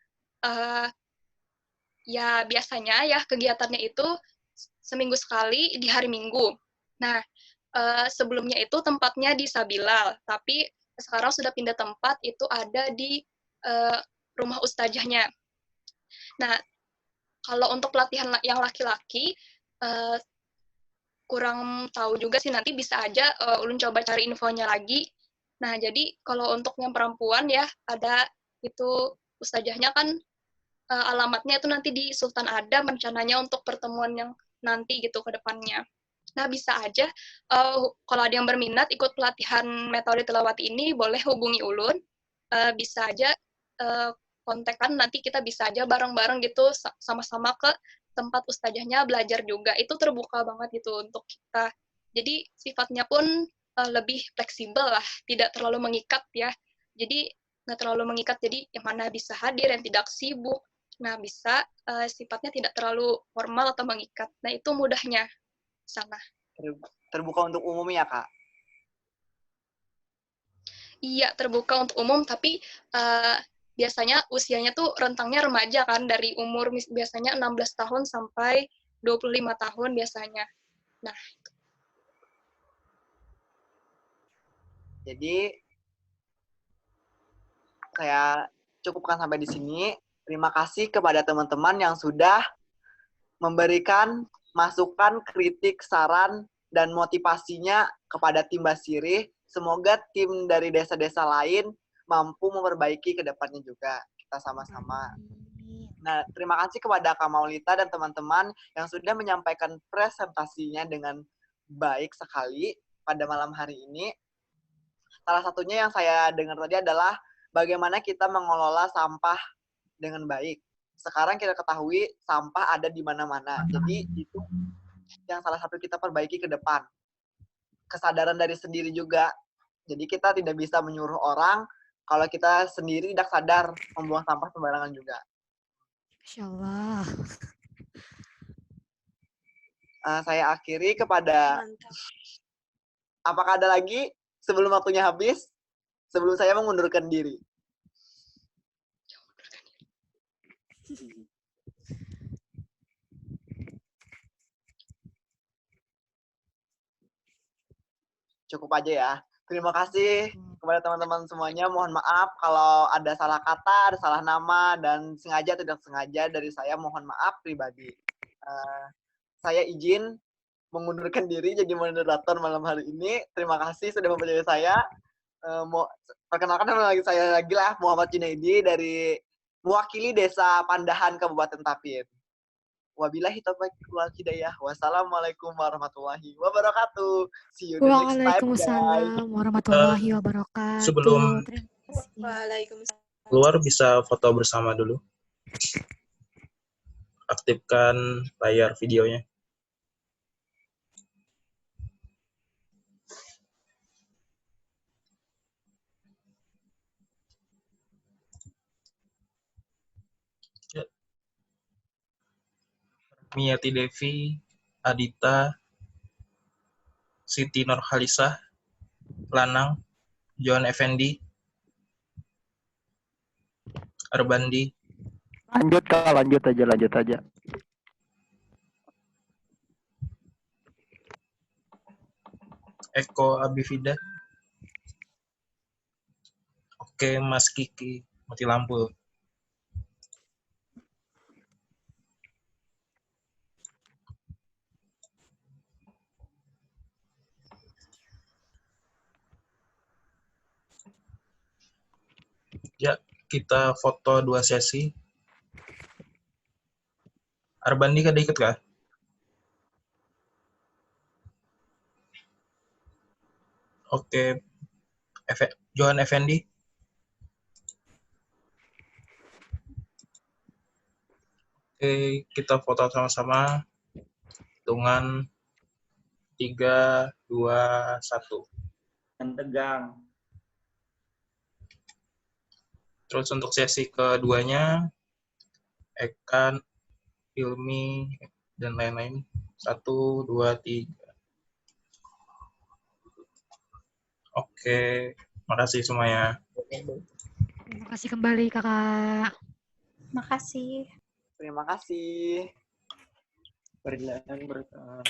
ya biasanya ya kegiatannya itu seminggu sekali di hari Minggu. Nah, sebelumnya itu tempatnya di Sabilal, tapi sekarang sudah pindah tempat, itu ada di rumah ustazahnya. Nah, kalau untuk pelatihan yang laki-laki, kurang tahu juga sih, nanti bisa aja Ulun coba cari infonya lagi. Nah, jadi kalau untuk yang perempuan ya, ada itu ustazahnya kan alamatnya itu nanti di Sultan Adam rencananya untuk pertemuan yang nanti gitu ke depannya. Nah, bisa aja kalau ada yang berminat ikut pelatihan metode tilawati ini, boleh hubungi Ulun. Bisa aja kontekan, nanti kita bisa aja bareng-bareng gitu, sama-sama ke tempat ustazahnya belajar juga. Itu terbuka banget gitu untuk kita. Jadi sifatnya pun lebih fleksibel lah, tidak terlalu mengikat ya. Jadi nggak terlalu mengikat, jadi yang mana bisa hadir, yang tidak sibuk. Nah, bisa sifatnya tidak terlalu formal atau mengikat. Nah, itu mudahnya sana. Terbuka untuk umum ya, Kak? Iya, terbuka untuk umum, tapi biasanya usianya tuh rentangnya remaja kan, dari umur biasanya 16 tahun sampai 25 tahun biasanya. Nah, jadi saya cukupkan sampai di sini. Terima kasih kepada teman-teman yang sudah memberikan masukan, kritik, saran, dan motivasinya kepada tim Basirih. Semoga tim dari desa-desa lain mampu memperbaiki ke depannya juga. Kita sama-sama. Nah, terima kasih kepada Kak Maulita dan teman-teman yang sudah menyampaikan presentasinya dengan baik sekali pada malam hari ini. Salah satunya yang saya dengar tadi adalah bagaimana kita mengelola sampah dengan baik. Sekarang kita ketahui sampah ada di mana-mana. Jadi itu yang salah satu kita perbaiki ke depan. Kesadaran dari sendiri juga. Jadi kita tidak bisa menyuruh orang kalau kita sendiri tidak sadar membuang sampah sembarangan juga. Masya Allah. Saya akhiri kepada... Mantap. Apakah ada lagi sebelum waktunya habis? Sebelum saya mengundurkan diri. Cukup aja ya. Terima kasih kepada teman-teman semuanya. Mohon maaf kalau ada salah kata, ada salah nama, dan sengaja atau tidak sengaja dari saya mohon maaf pribadi. Saya izin mengundurkan diri jadi moderator malam hari ini. Terima kasih sudah mempercayai saya. Perkenalkan nama lagi saya lagi lah, Muhammad Junaidi dari mewakili Desa Pandahan Kabupaten Tapin. Wabillahi taufiq wal hidayah. Wassalamualaikum warahmatullahi wabarakatuh. See you the next time, guys. Waalaikumsalam warahmatullahi wabarakatuh. Sebelum Waalaikumsalam. keluar bisa foto bersama dulu. Aktifkan layar videonya. Miyati Devi, Adita, Siti Nurhalisah, Lanang, Johan Effendi, Arbandi. Lanjut Kak, lanjut aja. Eko Abifida. Oke, Mas Kiki, mati lampu. Ya, kita foto 2 sesi. Arbandi kada ikut kah? Oke, Johan Effendi. Oke, kita foto sama-sama. Hitungan 3, 2, 1. Dan tegang. Terus untuk sesi keduanya, Ekan, Ilmi, dan lain-lain. 1, 2, 3. Oke, makasih semuanya. Terima kasih kembali Kakak. Makasih. Terima kasih. Berjalan berkah.